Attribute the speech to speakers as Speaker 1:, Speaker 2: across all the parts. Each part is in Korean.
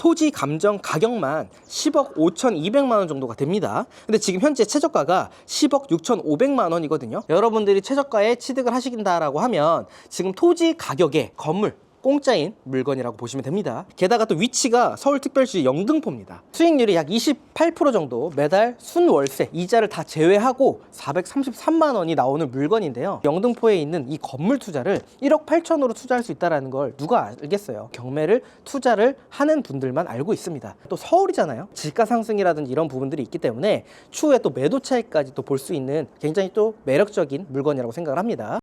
Speaker 1: 토지 감정 가격만 10억 5,200만 원 정도가 됩니다. 근데 지금 현재 최저가가 10억 6,500만 원이거든요. 여러분들이 최저가에 취득을 하시긴다라고 하면 지금 토지 가격에 건물 공짜인 물건이라고 보시면 됩니다. 게다가 또 위치가 서울특별시 영등포입니다. 수익률이 약 28% 정도, 매달 순월세, 이자를 다 제외하고 433만 원이 나오는 물건인데요. 영등포에 있는 이 건물 투자를 1억 8천으로 투자할 수 있다는 걸 누가 알겠어요? 경매를 투자를 하는 분들만 알고 있습니다. 또 서울이잖아요. 지가 상승이라든지 이런 부분들이 있기 때문에 추후에 또 매도 차익까지 또 볼 수 있는 굉장히 또 매력적인 물건이라고 생각을 합니다.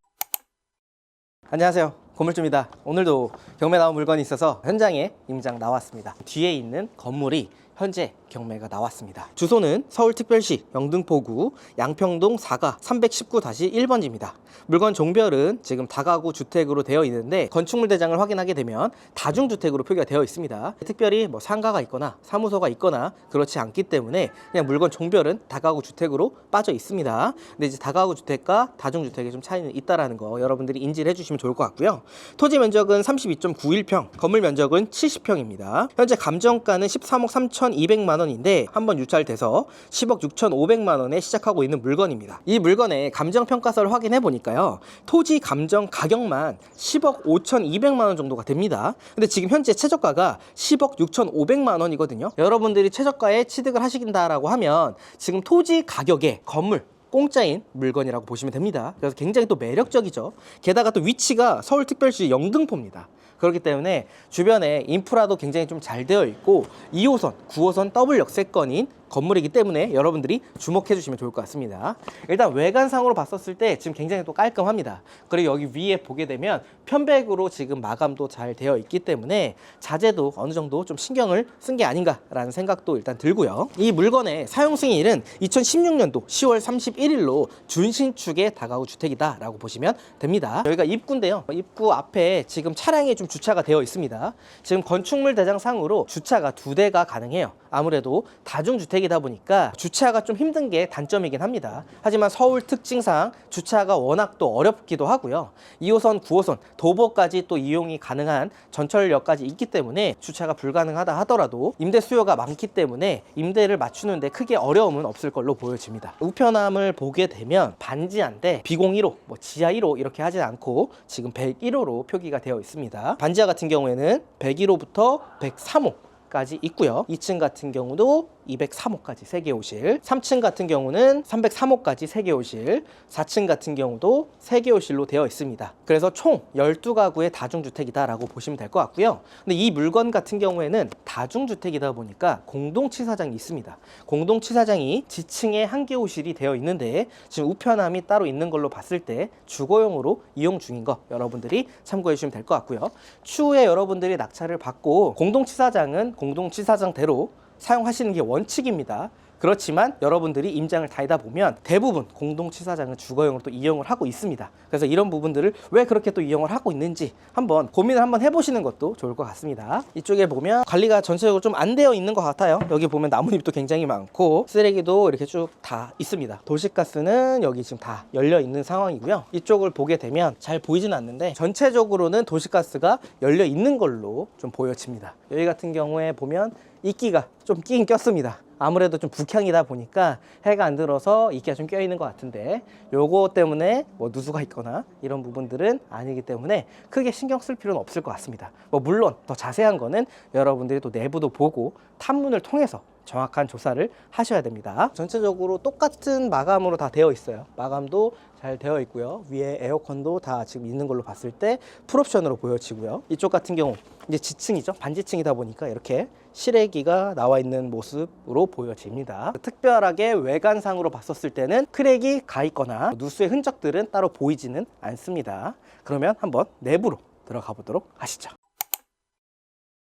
Speaker 1: 안녕하세요, 건물주입니다. 오늘도 경매 나온 물건이 있어서 현장에 임장 나왔습니다. 뒤에 있는 건물이 현재 경매가 나왔습니다. 주소는 서울특별시 영등포구 양평동 4가 319-1번지입니다. 물건 종별은 지금 다가구 주택으로 되어 있는데 건축물 대장을 확인하게 되면 다중주택으로 표기가 되어 있습니다. 특별히 뭐 상가가 있거나 사무소가 있거나 그렇지 않기 때문에 그냥 물건 종별은 다가구 주택으로 빠져 있습니다. 근데 이제 다가구 주택과 다중주택에 좀 차이는 있다라는 거 여러분들이 인지를 해주시면 좋을 것 같고요. 토지 면적은 32.91평, 건물 면적은 70평입니다. 현재 감정가는 13억 3,200만 원인데 한번 유찰돼서 10억 6,500만 원에 시작하고 있는 물건입니다. 이 물건의 감정평가서를 확인해 보니까요, 토지 감정 가격만 10억 5,200만 원 정도가 됩니다. 근데 지금 현재 최저가가 10억 6,500만 원이거든요. 여러분들이 최저가에 취득을 하시긴다라고 하면 지금 토지 가격에 건물 공짜인 물건이라고 보시면 됩니다. 그래서 굉장히 또 매력적이죠. 게다가 또 위치가 서울특별시 영등포입니다. 그렇기 때문에 주변에 인프라도 굉장히 좀 잘 되어 있고 2호선, 9호선 더블 역세권인 건물이기 때문에 여러분들이 주목해 주시면 좋을 것 같습니다. 일단 외관상으로 봤었을 때 지금 굉장히 또 깔끔합니다. 그리고 여기 위에 보게 되면 편백으로 지금 마감도 잘 되어 있기 때문에 자재도 어느 정도 좀 신경을 쓴 게 아닌가라는 생각도 일단 들고요. 이 물건의 사용 승인일은 2016년도 10월 31일로 준신축의 다가구 주택이다라고 보시면 됩니다. 여기가 입구인데요. 입구 앞에 지금 차량이 좀 주차가 되어 있습니다. 지금 건축물 대장상으로 주차가 2대가 가능해요. 아무래도 다중주택이다 보니까 주차가 좀 힘든 게 단점이긴 합니다. 하지만 서울 특징상 주차가 워낙 또 어렵기도 하고요. 2호선, 9호선, 도보까지 또 이용이 가능한 전철역까지 있기 때문에 주차가 불가능하다 하더라도 임대 수요가 많기 때문에 임대를 맞추는데 크게 어려움은 없을 걸로 보여집니다. 우편함을 보게 되면 반지 한데 비공 1호, 뭐 지하 1호 이렇게 하진 않고 지금 101호로 표기가 되어 있습니다. 반지하 같은 경우에는 101호부터 103호 까지 있고요. 2층 같은 경우도 203호까지 3개 호실, 3층 같은 경우는 303호까지 3개 호실, 4층 같은 경우도 3개 호실로 되어 있습니다. 그래서 총 12가구의 다중주택이다라고 보시면 될 것 같고요. 근데 이 물건 같은 경우에는 다중주택이다 보니까 공동치사장이 있습니다. 공동치사장이 지층에 1개 호실이 되어 있는데 지금 우편함이 따로 있는 걸로 봤을 때 주거용으로 이용 중인 거 여러분들이 참고해 주시면 될 것 같고요. 추후에 여러분들이 낙찰을 받고 공동치사장은 공동치사장대로 사용하시는 게 원칙입니다. 그렇지만 여러분들이 임장을 다니다 보면 대부분 공동치사장은 주거용으로 또 이용을 하고 있습니다. 그래서 이런 부분들을 왜 그렇게 또 이용을 하고 있는지 한번 고민을 한번 해보시는 것도 좋을 것 같습니다. 이쪽에 보면 관리가 전체적으로 좀 안 되어 있는 것 같아요. 여기 보면 나뭇잎도 굉장히 많고 쓰레기도 이렇게 쭉 다 있습니다. 도시가스는 여기 지금 다 열려 있는 상황이고요. 이쪽을 보게 되면 잘 보이진 않는데 전체적으로는 도시가스가 열려 있는 걸로 좀 보여집니다. 여기 같은 경우에 보면 이끼가 좀 끼긴 꼈습니다. 아무래도 좀 북향이다 보니까 해가 안 들어서 이끼가 좀 껴있는 것 같은데 요거 때문에 뭐 누수가 있거나 이런 부분들은 아니기 때문에 크게 신경 쓸 필요는 없을 것 같습니다. 뭐 물론 더 자세한 거는 여러분들이 또 내부도 보고 탐문을 통해서 정확한 조사를 하셔야 됩니다. 전체적으로 똑같은 마감으로 다 되어 있어요. 마감도 잘 되어 있고요. 위에 에어컨도 다 지금 있는 걸로 봤을 때 풀옵션으로 보여지고요. 이쪽 같은 경우 이제 지층이죠. 반지층이다 보니까 이렇게 실외기가 나와 있는 모습으로 보여집니다. 특별하게 외관상으로 봤었을 때는 크랙이 가 있거나 누수의 흔적들은 따로 보이지는 않습니다. 그러면 한번 내부로 들어가 보도록 하시죠.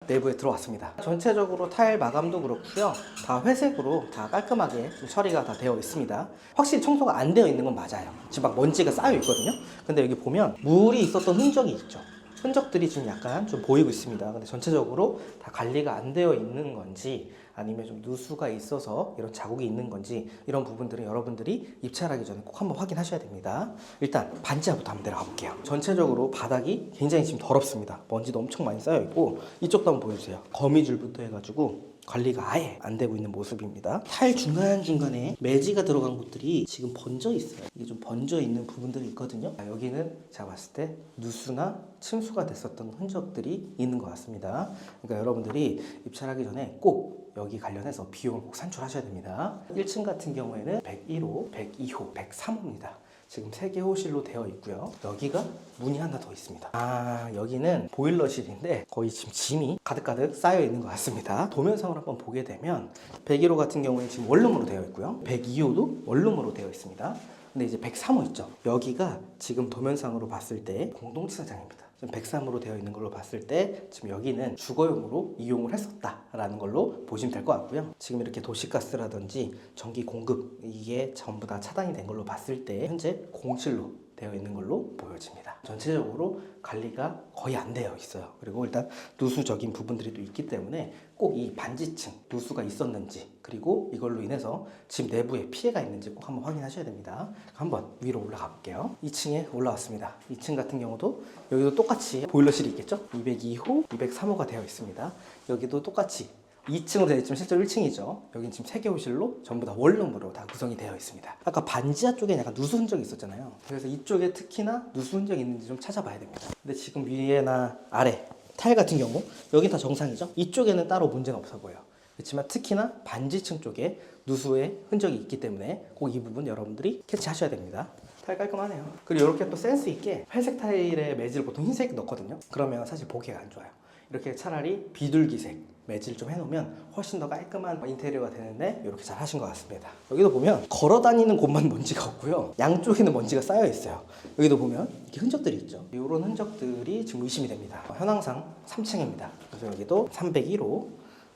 Speaker 1: 내부에 들어왔습니다. 전체적으로 타일 마감도 그렇고요. 다 회색으로 다 깔끔하게 좀 처리가 다 되어 있습니다. 확실히 청소가 안 되어 있는 건 맞아요. 지금 막 먼지가 쌓여 있거든요. 근데 여기 보면 물이 있었던 흔적이 있죠. 흔적들이 지금 약간 좀 보이고 있습니다. 근데 전체적으로 다 관리가 안 되어 있는 건지 아니면 좀 누수가 있어서 이런 자국이 있는 건지 이런 부분들은 여러분들이 입찰하기 전에 꼭 한번 확인하셔야 됩니다. 일단 반지하부터 한번 내려가 볼게요. 전체적으로 바닥이 굉장히 지금 더럽습니다. 먼지도 엄청 많이 쌓여 있고 이쪽도 한번 보여주세요. 거미줄부터 해가지고 관리가 아예 안 되고 있는 모습입니다. 타일 중간중간에 매지가 들어간 곳들이 지금 번져 있어요. 이게 좀 번져 있는 부분들이 있거든요. 여기는 제가 봤을 때 누수나 침수가 됐었던 흔적들이 있는 것 같습니다. 그러니까 여러분들이 입찰하기 전에 꼭 여기 관련해서 비용을 꼭 산출하셔야 됩니다. 1층 같은 경우에는 101호, 102호, 103호입니다. 지금 3개 호실로 되어 있고요. 여기가 문이 하나 더 있습니다. 여기는 보일러실인데 거의 지금 짐이 가득가득 쌓여 있는 것 같습니다. 도면상을 한번 보게 되면 101호 같은 경우는 지금 원룸으로 되어 있고요. 102호도 원룸으로 되어 있습니다. 근데 이제 103호 있죠. 여기가 지금 도면상으로 봤을 때 공동주차장입니다. 지금 103으로 되어 있는 걸로 봤을 때 지금 여기는 주거용으로 이용을 했었다라는 걸로 보시면 될 것 같고요. 지금 이렇게 도시가스라든지 전기 공급 이게 전부 다 차단이 된 걸로 봤을 때 현재 공실로 되어 있는 걸로 보여집니다. 전체적으로 관리가 거의 안 되어 있어요. 그리고 일단 누수적인 부분들이 또 있기 때문에 꼭 이 반지층 누수가 있었는지 그리고 이걸로 인해서 집 내부에 피해가 있는지 꼭 한번 확인하셔야 됩니다. 한번 위로 올라가 볼게요. 2층에 올라왔습니다. 2층 같은 경우도 여기도 똑같이 보일러실이 있겠죠? 202호, 203호가 되어 있습니다. 여기도 똑같이 2층으로 되어 있지만 실제로 1층이죠. 여긴 지금 3개 호실로 전부 다 원룸으로 다 구성이 되어 있습니다. 아까 반지하 쪽에 약간 누수 흔적이 있었잖아요. 그래서 이쪽에 특히나 누수 흔적이 있는지 좀 찾아봐야 됩니다. 근데 지금 위에나 아래 타일 같은 경우 여긴 다 정상이죠. 이쪽에는 따로 문제는 없어 보여요. 그렇지만 특히나 반지층 쪽에 누수의 흔적이 있기 때문에 꼭 이 부분 여러분들이 캐치하셔야 됩니다. 타일 깔끔하네요. 그리고 이렇게 또 센스 있게 회색 타일에 매질을 보통 흰색 넣거든요. 그러면 사실 보기가 안 좋아요. 이렇게 차라리 비둘기색 매질 좀 해놓으면 훨씬 더 깔끔한 인테리어가 되는데 이렇게 잘 하신 것 같습니다. 여기도 보면 걸어 다니는 곳만 먼지가 없고요. 양쪽에는 먼지가 쌓여 있어요. 여기도 보면 이렇게 흔적들이 있죠. 이런 흔적들이 지금 의심이 됩니다. 현황상 3층입니다. 그래서 여기도 301호,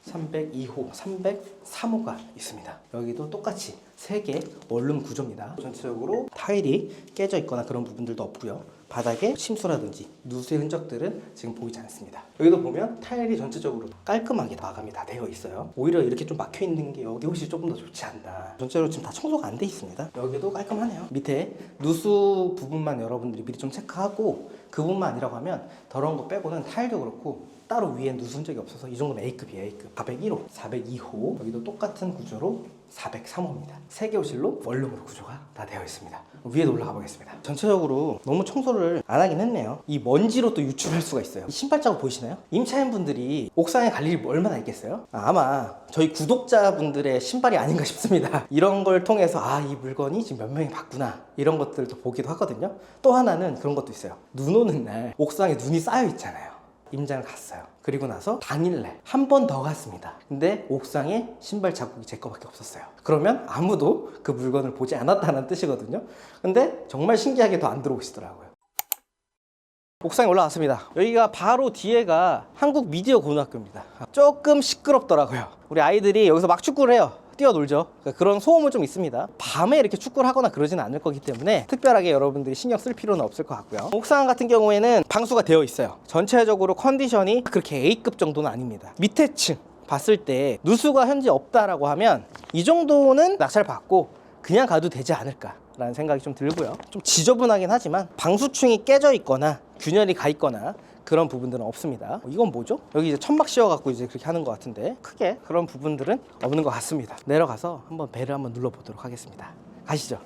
Speaker 1: 302호, 303호가 있습니다. 여기도 똑같이 3개 원룸 구조입니다. 전체적으로 타일이 깨져 있거나 그런 부분들도 없고요. 바닥에 침수라든지 누수의 흔적들은 지금 보이지 않습니다. 여기도 보면 타일이 전체적으로 깔끔하게 마감이 다 되어 있어요. 오히려 이렇게 좀 막혀 있는 게 여기 혹시 조금 더 좋지 않나. 전체적으로 지금 다 청소가 안 돼 있습니다. 여기도 깔끔하네요. 밑에 누수 부분만 여러분들이 미리 좀 체크하고 그 부분만 아니라고 하면 더러운 거 빼고는 타일도 그렇고 따로 위에 누수 흔적이 없어서 이 정도면 A급이에요. A급. 401호, 402호 여기도 똑같은 구조로 403호입니다. 3개 호실로 원룸으로 구조가 다 되어 있습니다. 위에도 올라가 보겠습니다. 전체적으로 너무 청소를 안 하긴 했네요. 이 먼지로 또 유출할 수가 있어요. 이 신발 자국 보이시나요? 임차인분들이 옥상에 갈 일이 얼마나 있겠어요? 아마 저희 구독자분들의 신발이 아닌가 싶습니다. 이런 걸 통해서 이 물건이 지금 몇 명이 봤구나 이런 것들도 보기도 하거든요. 또 하나는 그런 것도 있어요. 눈 오는 날 옥상에 눈이 쌓여 있잖아요. 임장을 갔어요. 그리고 나서 당일날 한 번 더 갔습니다. 근데 옥상에 신발 자국이 제 거밖에 없었어요. 그러면 아무도 그 물건을 보지 않았다는 뜻이거든요. 근데 정말 신기하게 더 안 들어오시더라고요. 옥상에 올라왔습니다. 여기가 바로 뒤에가 한국 미디어 고등학교입니다. 조금 시끄럽더라고요. 우리 아이들이 여기서 막 축구를 해요. 뛰어놀죠. 그러니까 그런 소음은 좀 있습니다. 밤에 이렇게 축구를 하거나 그러지는 않을 거기 때문에 특별하게 여러분들이 신경 쓸 필요는 없을 것 같고요. 옥상 같은 경우에는 방수가 되어 있어요. 전체적으로 컨디션이 그렇게 A급 정도는 아닙니다. 밑에 층 봤을 때 누수가 현재 없다라고 하면 이 정도는 낙찰 받고 그냥 가도 되지 않을까 라는 생각이 좀 들고요. 좀 지저분하긴 하지만 방수층이 깨져 있거나 균열이 가 있거나 그런 부분들은 없습니다. 이건 뭐죠? 여기 이제 천막 씌워갖고 이제 그렇게 하는 것 같은데 크게 그런 부분들은 없는 것 같습니다. 내려가서 한번 배를 한번 눌러보도록 하겠습니다. 가시죠.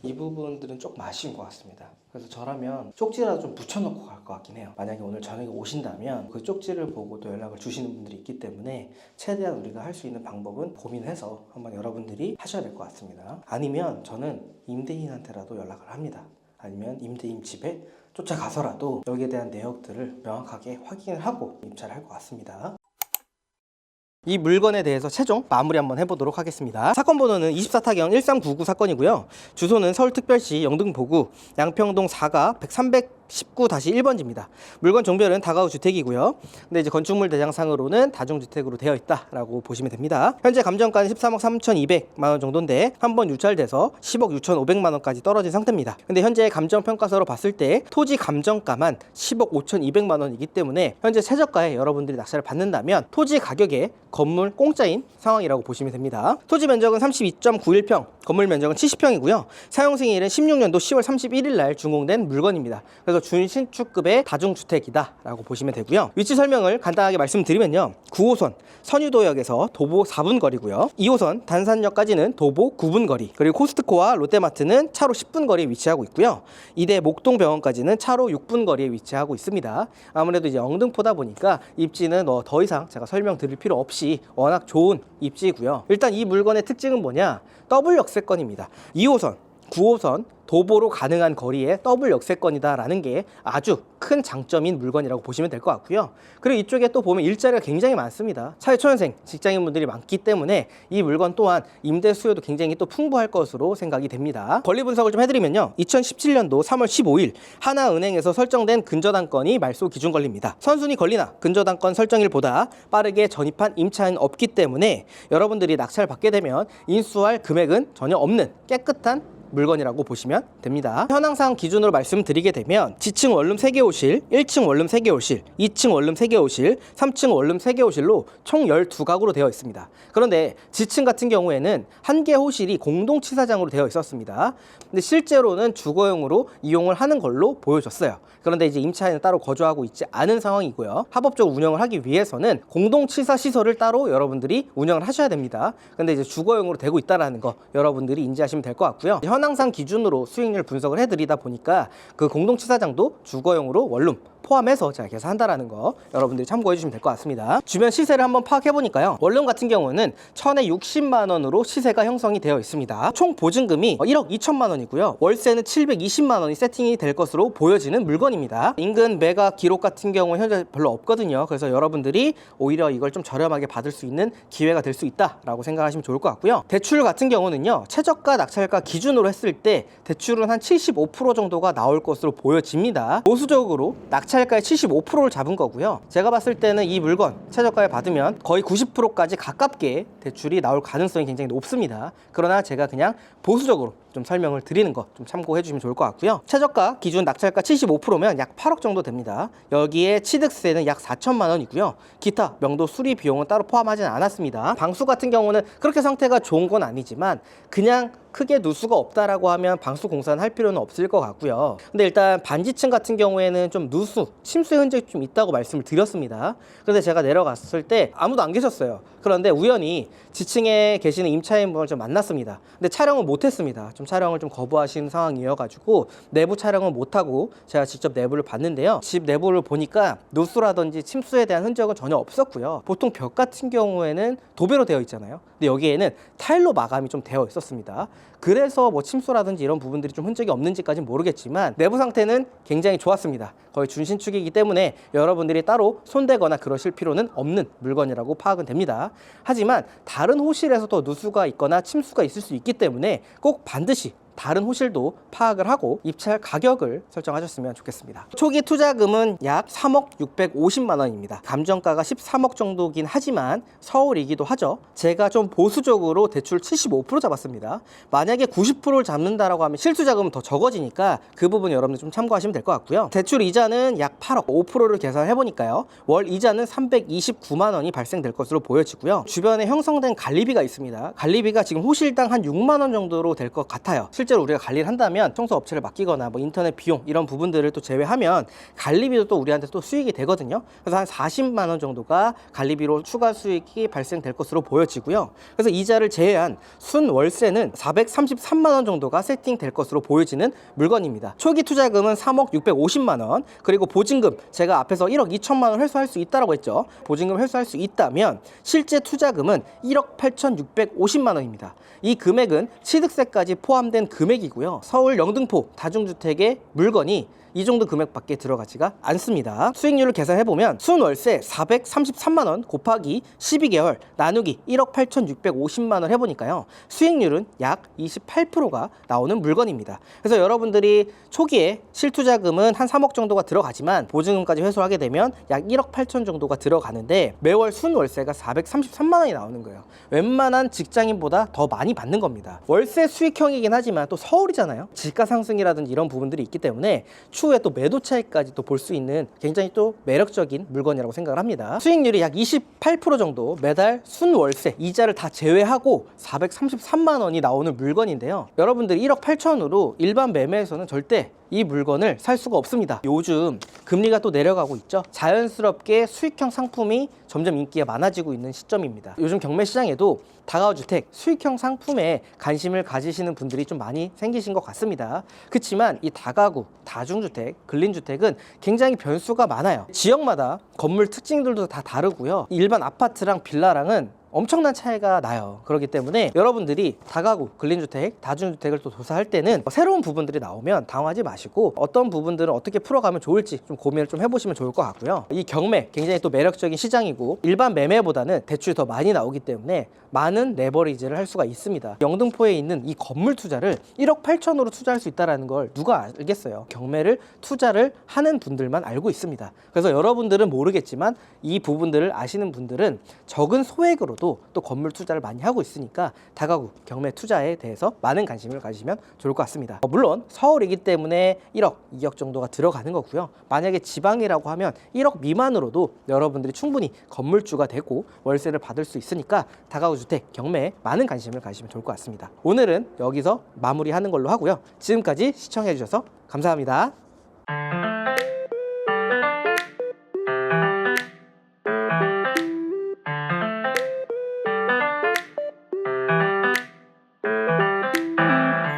Speaker 1: 이 부분들은 조금 아쉬운 것 같습니다. 그래서 저라면 쪽지라도 좀 붙여놓고 갈 것 같긴 해요. 만약에 오늘 저녁에 오신다면 그 쪽지를 보고 또 연락을 주시는 분들이 있기 때문에 최대한 우리가 할 수 있는 방법은 고민해서 한번 여러분들이 하셔야 될 것 같습니다. 아니면 저는 임대인한테라도 연락을 합니다. 아니면 임대인 집에 쫓아가서라도 여기에 대한 내역들을 명확하게 확인을 하고 입찰을 할 것 같습니다. 이 물건에 대해서 최종 마무리 한번 해보도록 하겠습니다. 사건 번호는 24타경 1399 사건이고요. 주소는 서울특별시 영등포구 양평동 4가 300 19-1번지입니다. 물건 종별은 다가구 주택이고요. 근데 이제 건축물 대장상으로는 다중주택으로 되어 있다라고 보시면 됩니다. 현재 감정가는 13억 3,200만 원 정도인데 한번 유찰돼서 10억 6,500만 원까지 떨어진 상태입니다. 근데 현재 감정평가서로 봤을 때 토지 감정가만 10억 5,200만 원이기 때문에 현재 최저가에 여러분들이 낙찰을 받는다면 토지 가격에 건물 공짜인 상황이라고 보시면 됩니다. 토지 면적은 32.91평, 건물 면적은 70평이고요. 사용 생일은 16년도 10월 31일 날 준공된 물건입니다. 그래서 준신축급의 다중주택이다 라고 보시면 되고요. 위치 설명을 간단하게 말씀드리면요, 9호선 선유도역에서 도보 4분 거리고요, 2호선 단산역까지는 도보 9분 거리, 그리고 코스트코와 롯데마트는 차로 10분 거리에 위치하고 있고요, 이대 목동병원까지는 차로 6분 거리에 위치하고 있습니다. 아무래도 이제 영등포다 보니까 입지는 더 이상 제가 설명드릴 필요 없이 워낙 좋은 입지이고요. 일단 이 물건의 특징은 뭐냐, 더블 역세권입니다. 2호선 9호선 도보로 가능한 거리에 더블 역세권이다라는 게 아주 큰 장점인 물건이라고 보시면 될 것 같고요. 그리고 이쪽에 또 보면 일자리가 굉장히 많습니다. 사회초년생 직장인분들이 많기 때문에 이 물건 또한 임대 수요도 굉장히 또 풍부할 것으로 생각이 됩니다. 권리 분석을 좀 해드리면요, 2017년도 3월 15일 하나은행에서 설정된 근저당권이 말소 기준 권리입니다. 선순위 권리나 근저당권 설정일보다 빠르게 전입한 임차인은 없기 때문에 여러분들이 낙찰을 받게 되면 인수할 금액은 전혀 없는 깨끗한 물건이라고 보시면 됩니다. 현황상 기준으로 말씀드리게 되면 지층 원룸 3개 호실, 1층 원룸 3개 호실, 2층 원룸 3개 호실, 3층 원룸 3개 호실로 총 12가구로 되어 있습니다. 그런데 지층 같은 경우에는 1개 호실이 공동치사장으로 되어 있었습니다. 근데 실제로는 주거용으로 이용을 하는 걸로 보여졌어요. 그런데 이제 임차인은 따로 거주하고 있지 않은 상황이고요. 합법적으로 운영을 하기 위해서는 공동치사 시설을 따로 여러분들이 운영을 하셔야 됩니다. 근데 이제 주거용으로 되고 있다는 거 여러분들이 인지하시면 될 것 같고요. 현황상 기준으로 수익률 분석을 해드리다 보니까 그 공동치사장도 주거용으로 원룸 포함해서 제가 계산한다라는 거 여러분들이 참고해 주시면 될 것 같습니다. 주변 시세를 한번 파악해 보니까요, 원룸 같은 경우는 1,060만 원으로 시세가 형성이 되어 있습니다. 총 보증금이 1억 2천만 원이고요. 월세는 720만 원이 세팅이 될 것으로 보여지는 물건입니다. 인근 매가 기록 같은 경우 현재 별로 없거든요. 그래서 여러분들이 오히려 이걸 좀 저렴하게 받을 수 있는 기회가 될 수 있다라고 생각하시면 좋을 것 같고요. 대출 같은 경우는요, 최저가 낙찰가 기준으로 했을 때 대출은 한 75% 정도가 나올 것으로 보여집니다. 보수적으로 낙찰가의 75%를 잡은 거고요. 제가 봤을 때는 이 물건 최저가에 받으면 거의 90%까지 가깝게 대출이 나올 가능성이 굉장히 높습니다. 그러나 제가 그냥 보수적으로 좀 설명을 드리는 거 좀 참고해 주시면 좋을 것 같고요. 최저가 기준 낙찰가 75%면 약 8억 정도 됩니다. 여기에 취득세는 약 4천만 원이고요. 기타 명도 수리 비용은 따로 포함하지는 않았습니다. 방수 같은 경우는 그렇게 상태가 좋은 건 아니지만 그냥 크게 누수가 없다라고 하면 방수 공사는 할 필요는 없을 것 같고요. 근데 일단 반지층 같은 경우에는 좀 누수, 침수의 흔적이 좀 있다고 말씀을 드렸습니다. 그런데 제가 내려갔을 때 아무도 안 계셨어요. 그런데 우연히 지층에 계시는 임차인분을 좀 만났습니다. 근데 촬영을 못했습니다. 좀 촬영을 좀 거부하시는 상황이어가지고 내부 촬영을 못하고 제가 직접 내부를 봤는데요, 집 내부를 보니까 누수라든지 침수에 대한 흔적은 전혀 없었고요. 보통 벽 같은 경우에는 도배로 되어 있잖아요. 근데 여기에는 타일로 마감이 좀 되어 있었습니다. 그래서 뭐 침수라든지 이런 부분들이 좀 흔적이 없는지까지는 모르겠지만 내부 상태는 굉장히 좋았습니다. 거의 준신축이기 때문에 여러분들이 따로 손대거나 그러실 필요는 없는 물건이라고 파악은 됩니다. 하지만 다른 호실에서도 누수가 있거나 침수가 있을 수 있기 때문에 꼭 반드시 다른 호실도 파악을 하고 입찰 가격을 설정하셨으면 좋겠습니다. 초기 투자금은 약 3억 650만 원입니다. 감정가가 13억 정도긴 하지만 서울이기도 하죠. 제가 좀 보수적으로 대출 75% 잡았습니다. 만약에 90%를 잡는다라고 하면 실투자금은 더 적어지니까 그 부분 여러분들 좀 참고하시면 될 것 같고요. 대출 이자는 약 8억, 5%를 계산해 보니까요, 월 이자는 329만 원이 발생될 것으로 보여지고요. 주변에 형성된 관리비가 있습니다. 관리비가 지금 호실당 한 6만 원 정도로 될 것 같아요. 실제로 우리가 관리를 한다면 청소 업체를 맡기거나 뭐 인터넷 비용 이런 부분들을 또 제외하면 관리비도 또 우리한테 또 수익이 되거든요. 그래서 한 40만 원 정도가 관리비로 추가 수익이 발생될 것으로 보여지고요. 그래서 이자를 제외한 순 월세는 433만 원 정도가 세팅될 것으로 보여지는 물건입니다. 초기 투자금은 3억 650만 원, 그리고 보증금 제가 앞에서 1억 2천만 원 회수할 수 있다라고 했죠. 보증금 회수할 수 있다면 실제 투자금은 1억 8,650만 원입니다. 이 금액은 취득세까지 포함된 금액이고요. 서울 영등포 다중주택의 물건이 이 정도 금액밖에 들어가지가 않습니다. 수익률을 계산해보면 순월세 433만 원 곱하기 12개월 나누기 1억 8,650만 원 해보니까요, 수익률은 약 28%가 나오는 물건입니다. 그래서 여러분들이 초기에 실투자금은 한 3억 정도가 들어가지만 보증금까지 회수하게 되면 약 1억 8천 정도가 들어가는데 매월 순월세가 433만 원이 나오는 거예요. 웬만한 직장인보다 더 많이 받는 겁니다. 월세 수익형이긴 하지만 또 서울이잖아요. 지가 상승이라든지 이런 부분들이 있기 때문에 추후에 또 매도 차익까지 또 볼 수 있는 굉장히 또 매력적인 물건이라고 생각을 합니다. 수익률이 약 28% 정도 매달 순월세 이자를 다 제외하고 433만 원이 나오는 물건인데요. 여러분들 1억 8천으로 일반 매매에서는 절대 이 물건을 살 수가 없습니다. 요즘 금리가 또 내려가고 있죠. 자연스럽게 수익형 상품이 점점 인기가 많아지고 있는 시점입니다. 요즘 경매 시장에도 다가구주택, 수익형 상품에 관심을 가지시는 분들이 좀 많이 생기신 것 같습니다. 그렇지만 이 다가구, 다중주택, 근린주택은 굉장히 변수가 많아요. 지역마다 건물 특징들도 다 다르고요. 일반 아파트랑 빌라랑은 엄청난 차이가 나요. 그렇기 때문에 여러분들이 다가구, 근린주택, 다중주택을 또 조사할 때는 새로운 부분들이 나오면 당황하지 마시고 어떤 부분들은 어떻게 풀어가면 좋을지 좀 고민을 좀 해보시면 좋을 것 같고요. 이 경매 굉장히 또 매력적인 시장이고 일반 매매보다는 대출이 더 많이 나오기 때문에 많은 레버리지를 할 수가 있습니다. 영등포에 있는 이 건물 투자를 1억 8천으로 투자할 수 있다는 걸 누가 알겠어요? 경매를 투자를 하는 분들만 알고 있습니다. 그래서 여러분들은 모르겠지만 이 부분들을 아시는 분들은 적은 소액으로도 또 건물 투자를 많이 하고 있으니까 다가구 경매 투자에 대해서 많은 관심을 가지시면 좋을 것 같습니다. 물론 서울이기 때문에 1억, 2억 정도가 들어가는 거고요. 만약에 지방이라고 하면 1억 미만으로도 여러분들이 충분히 건물주가 되고 월세를 받을 수 있으니까 다가구 주택 경매에 많은 관심을 가지시면 좋을 것 같습니다. 오늘은 여기서 마무리하는 걸로 하고요. 지금까지 시청해 주셔서 감사합니다.